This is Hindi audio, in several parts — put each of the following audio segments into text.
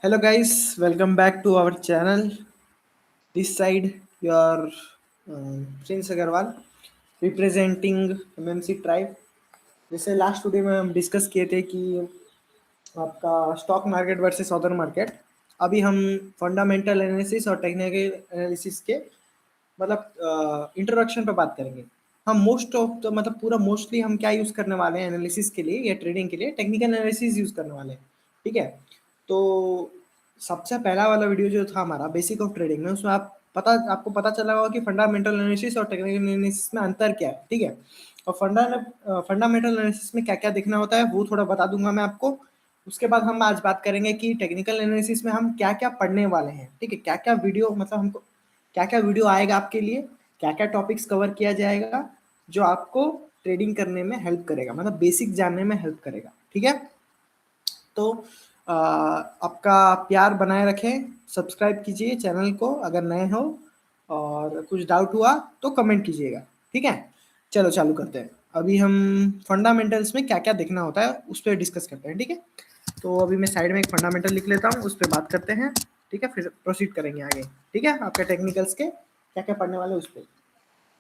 Hello guys, welcome back to our channel. This side your Prince Agarwal representing MMC Tribe. जैसे लास्ट वीडियो में हम डिस्कस किए थे कि आपका stock market versus other market. अभी हम फंडामेंटल एनालिसिस और टेक्निकल एनालिसिस के इंट्रोडक्शन पे बात करेंगे। हम मोस्ट ऑफ द पूरा मोस्टली हम क्या यूज़ करने वाले हैं एनालिसिस के लिए या ट्रेडिंग के लिए टेक्निकल एनालिसिस यूज़ करने वाले हैं। ठीक है, तो सबसे पहला वाला वीडियो जो था हमारा बेसिक ऑफ ट्रेडिंग में, उसमें आपको पता चला होगा कि फंडामेंटल एनालिसिस और टेक्निकल एनालिसिस में अंतर क्या है। ठीक है, और फंडामेंटल एनालिसिस में क्या क्या देखना होता है वो थोड़ा बता दूंगा मैं आपको। उसके बाद हम आज बात करेंगे कि टेक्निकल एनालिसिस में हम क्या क्या पढ़ने वाले हैं। ठीक है, क्या क्या वीडियो हमको क्या क्या वीडियो आएगा आपके लिए, क्या क्या टॉपिक्स कवर किया जाएगा जो आपको ट्रेडिंग करने में हेल्प करेगा, बेसिक जानने में हेल्प करेगा। ठीक है, तो आपका प्यार बनाए रखें, सब्सक्राइब कीजिए चैनल को अगर नए हो, और कुछ डाउट हुआ तो कमेंट कीजिएगा। ठीक है, चलो चालू करते हैं। अभी हम फंडामेंटल्स में क्या क्या देखना होता है उस पर डिस्कस करते हैं। ठीक है, तो अभी मैं साइड में एक फंडामेंटल लिख लेता हूँ, उस पर बात करते हैं। ठीक है, फिर प्रोसीड करेंगे आगे। ठीक है, आपके टेक्निकल्स के क्या क्या पढ़ने वाले उस पर।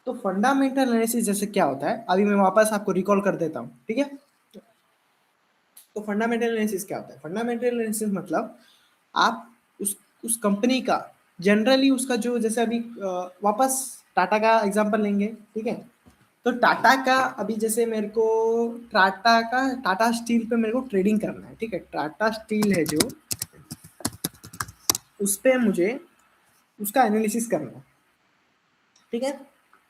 तो फंडामेंटल एनालिसिस जैसे क्या होता है, अभी मैं वापस आपको रिकॉल कर देता हूँ। ठीक है, तो फंडामेंटल एनालिसिस क्या होता है। फंडामेंटल एनालिसिस मतलब आप उस कंपनी का जनरली उसका जो, जैसे अभी वापस टाटा का एग्जांपल लेंगे। ठीक है, तो टाटा का अभी जैसे मेरे को टाटा स्टील पे मेरे को ट्रेडिंग करना है। ठीक है, टाटा स्टील है जो, उस पे मुझे उसका एनालिसिस करना है। ठीक है,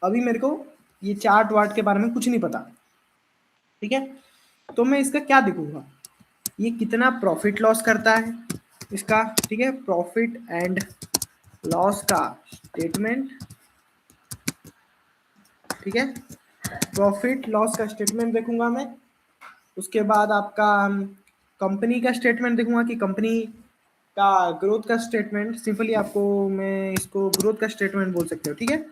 अभी मेरे को ये चार्ट वार्ट के बारे में कुछ नहीं पता। ठीक है, तो मैं इसका क्या देखूंगा, ये कितना प्रॉफिट लॉस करता है इसका। ठीक है, प्रॉफिट एंड लॉस का स्टेटमेंट। ठीक है, प्रॉफिट लॉस का स्टेटमेंट देखूंगा मैं। उसके बाद आपका कंपनी का स्टेटमेंट देखूंगा कि कंपनी का ग्रोथ का स्टेटमेंट, सिंपली आपको मैं इसको ग्रोथ का स्टेटमेंट बोल सकते हो। ठीक है,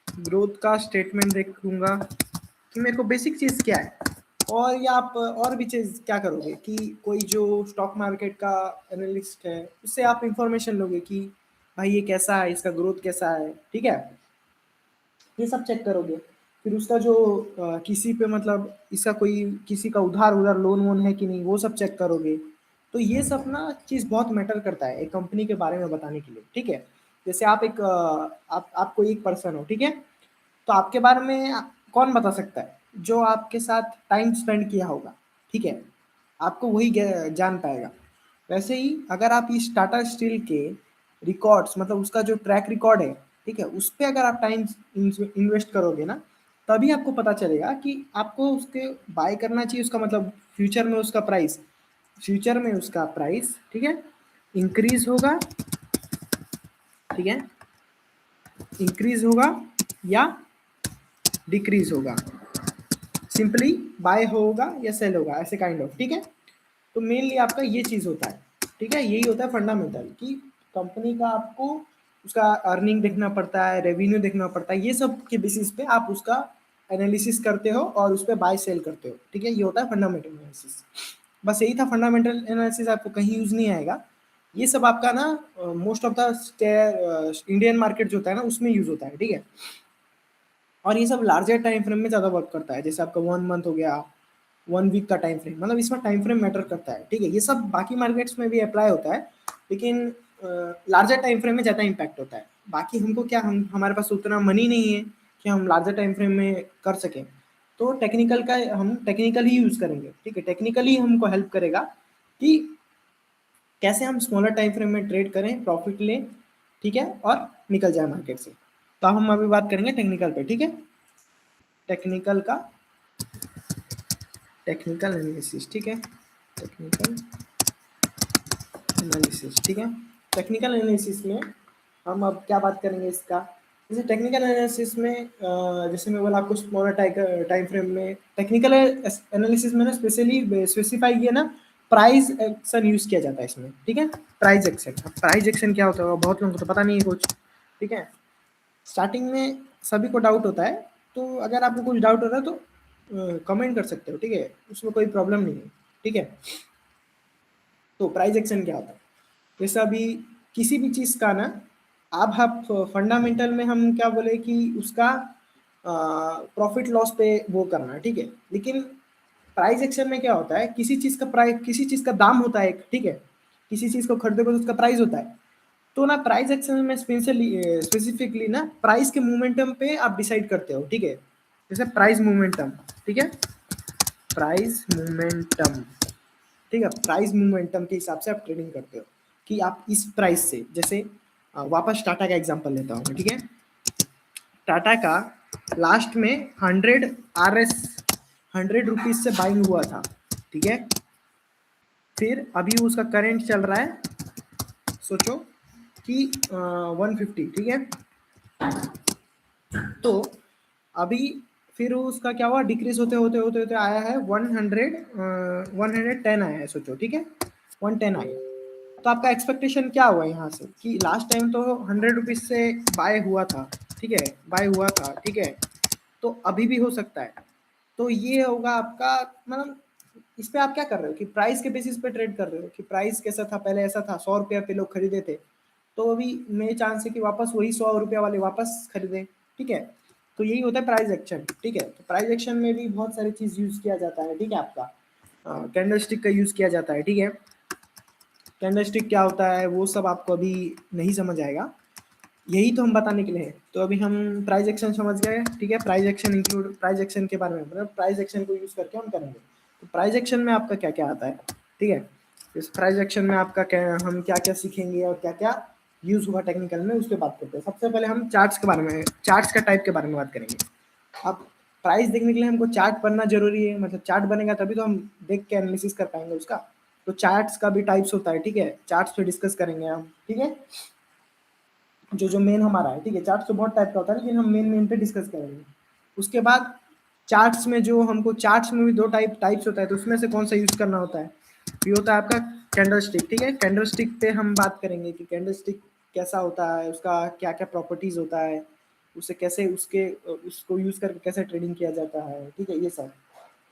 ग्रोथ का स्टेटमेंट देखूंगा कि मेरे को बेसिक चीज़ क्या है। और या आप और भी चीज़ क्या करोगे कि कोई जो स्टॉक मार्केट का एनालिस्ट है उससे आप इंफॉर्मेशन लोगे कि भाई ये कैसा है, इसका ग्रोथ कैसा है। ठीक है, ये सब चेक करोगे। फिर उसका जो किसी पे इसका कोई किसी का उधार उधार लोन वोन है कि नहीं, वो सब चेक करोगे। तो ये सब ना चीज़ बहुत मैटर करता है एक कंपनी के बारे में बताने के लिए। ठीक है, जैसे आप आप कोई एक पर्सन हो। ठीक है, तो आपके बारे में कौन बता सकता है, जो आपके साथ टाइम स्पेंड किया होगा। ठीक है, आपको वही जान पाएगा। वैसे ही अगर आप इस टाटा स्टील के रिकॉर्ड्स, उसका जो ट्रैक रिकॉर्ड है, ठीक है, उस पर अगर आप टाइम इन्वेस्ट करोगे ना, तभी आपको पता चलेगा कि आपको उसके बाय करना चाहिए। उसका फ्यूचर में उसका प्राइस, ठीक है, इंक्रीज होगा। ठीक है, इंक्रीज होगा या डिक्रीज होगा, सिंपली बाय होगा या सेल होगा, ऐसे काइंड ऑफ। ठीक है, तो मेनली आपका ये चीज़ होता है। ठीक है, यही होता है फंडामेंटल कि कंपनी का आपको उसका अर्निंग देखना पड़ता है, रेवेन्यू देखना पड़ता है। ये सब के बेसिस पे आप उसका एनालिसिस करते हो और उस पर बाय सेल करते हो। ठीक है, ये होता है फंडामेंटल एनालिसिस। बस यही था, फंडामेंटल एनालिसिस आपको कहीं यूज़ नहीं आएगा। ये सब आपका ना most of the Indian market जो होता है ना उसमें यूज़ होता है। ठीक है, और ये सब लार्जर टाइम फ्रेम में ज़्यादा वर्क करता है। जैसे आपका 1 मंथ हो गया, 1 वीक का टाइम फ्रेम, इसमें टाइम फ्रेम मैटर करता है। ठीक है, ये सब बाकी मार्केट्स में भी अप्लाई होता है, लेकिन लार्जर टाइम फ्रेम में ज़्यादा इम्पैक्ट होता है। बाकी हमको क्या, हम हमारे पास उतना मनी नहीं है कि हम लार्जर टाइम फ्रेम में कर सकें, तो हम टेक्निकल ही यूज़ करेंगे। ठीक है, टेक्निकली हमको हेल्प करेगा कि कैसे हम स्मॉलर टाइम फ्रेम में ट्रेड करें, प्रॉफिट लें। ठीक है, और निकल जाए मार्केट से। तो हम अभी बात करेंगे टेक्निकल पे। ठीक है, टेक्निकल का टेक्निकल एनालिसिस। ठीक है, टेक्निकल एनालिसिस। ठीक है, टेक्निकल एनालिसिस में हम अब क्या बात करेंगे इसका। जैसे टेक्निकल एनालिसिस में जैसे मैं बोला आपको स्मॉलर टाइम फ्रेम में टेक्निकल एनालिसिस में ना स्पेशली स्पेसिफाई किया ना, प्राइस एक्शन यूज़ किया जाता है इसमें। ठीक है, प्राइस एक्शन। अब प्राइस एक्शन क्या होता है बहुत लोगों को तो पता नहीं है कुछ। ठीक है, स्टार्टिंग में सभी को डाउट होता है, तो अगर आपको कुछ डाउट हो रहा है तो कमेंट कर सकते हो। ठीक है, उसमें कोई प्रॉब्लम नहीं है। ठीक है, तो प्राइस एक्शन क्या होता है? जैसे अभी किसी भी चीज़ का ना, आप फंडामेंटल में हम क्या बोले कि उसका प्रॉफिट लॉस पे वो करना, ठीक है। लेकिन प्राइस एक्शन में क्या होता है, किसी चीज़ का प्राइस, किसी चीज़ का दाम होता है एक, ठीक है। किसी चीज़ को खरीदोगे तो उसका प्राइस होता है। तो ना प्राइस एक्शन में स्पेसिफिकली ना प्राइस के मोमेंटम पे आप डिसाइड करते हो, ठीक है। जैसे प्राइस मोमेंटम, ठीक है, प्राइस मोमेंटम, ठीक है। प्राइस मोमेंटम के हिसाब से आप ट्रेडिंग करते हो कि आप इस प्राइस से, जैसे वापस टाटा का एग्जांपल लेता हूँ, ठीक है। टाटा का लास्ट में 100 रुपीज से बाइंग हुआ था, ठीक है। फिर अभी उसका करंट चल रहा है, सोचो कि 150, ठीक है। तो अभी फिर उसका क्या हुआ, डिक्रीज होते होते होते होते आया है 110 आया है, सोचो, ठीक है। 110 आया। तो आपका एक्सपेक्टेशन क्या हुआ यहाँ से कि लास्ट टाइम तो 100 रुपीज से बाय हुआ था, ठीक है, बाय हुआ था, ठीक है। तो अभी भी हो सकता है। तो ये होगा आपका, मतलब इस पे आप क्या कर रहे हो कि प्राइस के बेसिस पे ट्रेड कर रहे हो कि प्राइस कैसा था पहले, ऐसा था 100 रुपया पे लोग खरीदे थे, तो अभी मेरे चांस है कि वापस वही 100 रुपया वाले वापस खरीदे, ठीक है। तो यही होता है प्राइस एक्शन, ठीक है। तो प्राइस एक्शन में भी बहुत सारी चीज यूज किया जाता है, ठीक है। आपका कैंडल स्टिक का यूज किया जाता है, ठीक है। कैंडल स्टिक क्या होता है वो सब आपको अभी नहीं समझ आएगा, यही तो हम बताने के लिए हैं। तो अभी हम प्राइस एक्शन समझ गए, ठीक है। Price action include, price action के बारे में मतलब प्राइस एक्शन को यूज करके हम करेंगे। तो प्राइस एक्शन में आपका क्या क्या आता है, ठीक है। इस प्राइस एक्शन में आपका क्या, हम क्या क्या सीखेंगे और क्या क्या यूज हुआ टेक्निकल में, उस पर बात करते हैं। सबसे पहले हम चार्ट्स के बारे में, चार्ट्स का टाइप के बारे में बात करेंगे। अब प्राइस देखने के लिए हमको चार्ट पढ़ना जरूरी है, मतलब चार्ट बनेगा तभी तो हम देख के एनालिसिस कर पाएंगे उसका। तो चार्ट्स का भी टाइप्स होता है, ठीक है। चार्ट्स पे डिस्कस करेंगे हम, ठीक है। जो जो मेन हमारा है, ठीक है। चार्ट्स तो बहुत टाइप का होता है लेकिन हम मेन मेन पे डिस्कस करेंगे। उसके बाद चार्ट्स में जो हमको, चार्ट्स में भी दो टाइप्स होता है, तो उसमें से कौन सा यूज करना होता है, ये होता है आपका कैंडल स्टिक, ठीक है। कैंडल स्टिक पे हम बात करेंगे कि कैंडल स्टिक कैसा होता है, उसका क्या क्या प्रॉपर्टीज होता है, उसे कैसे उसके उसको यूज करके कैसे ट्रेडिंग किया जाता है, ठीक है, ये सब।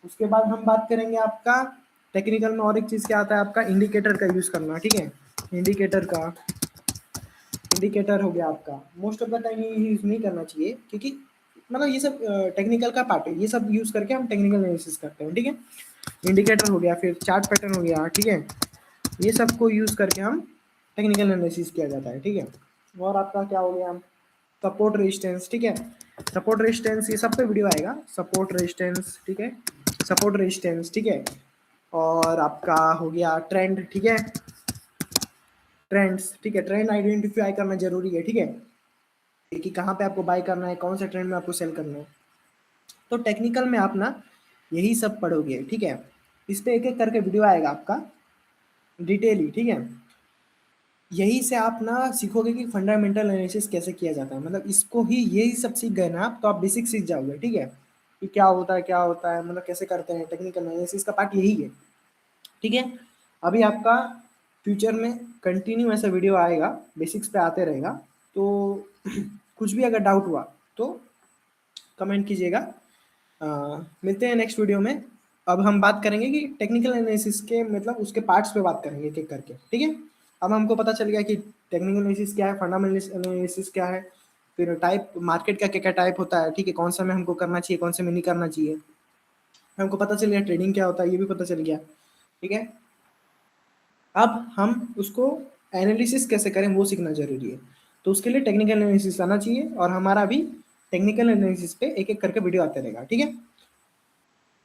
उसके बाद हम बात करेंगे आपका टेक्निकल में और एक चीज क्या आता है आपका, इंडिकेटर का यूज करना, ठीक है। इंडिकेटर का, इंडिकेटर हो गया आपका, मोस्ट ऑफ द टाइम ये यूज नहीं करना चाहिए क्योंकि मतलब ये सब टेक्निकल का पार्ट है, ये सब यूज करके हम टेक्निकल एनालिसिस करते हैं, ठीक है। इंडिकेटर हो गया, फिर चार्ट पैटर्न हो गया, ठीक है। ये सब को यूज करके हम टेक्निकल एनालिसिस किया जाता है, ठीक है। और आपका क्या हो गया, सपोर्ट रेजिस्टेंस, ठीक है। सपोर्ट रेजिस्टेंस ये सब पे वीडियो आएगा, सपोर्ट रेजिस्टेंस, ठीक है। सपोर्ट रेजिस्टेंस, ठीक है। और आपका हो गया ट्रेंड, ठीक है। ट्रेंड्स, ठीक है। ट्रेंड आइडेंटिफाई करना जरूरी है, ठीक है, कि कहाँ पे आपको बाय करना है, कौन सा ट्रेंड में आपको सेल करना है। तो टेक्निकल में आप ना यही सब पढ़ोगे, ठीक है। इस पे एक एक करके वीडियो आएगा आपका डिटेली, ठीक है। यही से आप ना सीखोगे कि फंडामेंटल एनालिसिस कैसे किया जाता है, मतलब इसको ही, यही सब सीख गए ना आप तो आप बेसिक सीख जाओगे, ठीक है। कि क्या होता है, क्या होता है, मतलब कैसे करते हैं, टेक्निकल एनालिसिस का पार्ट यही है, ठीक है। अभी आपका फ्यूचर में कंटिन्यू ऐसा वीडियो आएगा, बेसिक्स पे आते रहेगा। तो कुछ भी अगर डाउट हुआ तो कमेंट कीजिएगा। मिलते हैं नेक्स्ट वीडियो में। अब हम बात करेंगे कि टेक्निकल एनालिसिस के मतलब उसके पार्ट्स पे बात करेंगे एक एक करके, ठीक है। अब हमको पता चल गया कि टेक्निकल एनालिसिस क्या है, फंडामेंटल एनालिसिस क्या है, फिर टाइप मार्केट का क्या क्या टाइप होता है, ठीक है, कौन सा में हमको करना चाहिए, कौन से में नहीं करना चाहिए, हमको पता चल गया ट्रेडिंग क्या होता है, ये भी पता चल गया, ठीक है। अब हम उसको एनालिसिस कैसे करें वो सीखना जरूरी है। तो उसके लिए टेक्निकल एनालिसिस आना चाहिए और हमारा भी टेक्निकल एनालिसिस पे एक एक करके वीडियो आते रहेगा, ठीक है।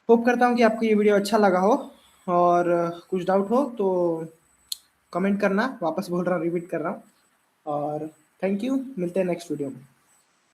होप करता हूँ कि आपको ये वीडियो अच्छा लगा हो, और कुछ डाउट हो तो कमेंट करना, वापस बोल रहा हूँ, रिपीट कर रहा हूँ। और थैंक यू, मिलते हैं नेक्स्ट वीडियो में।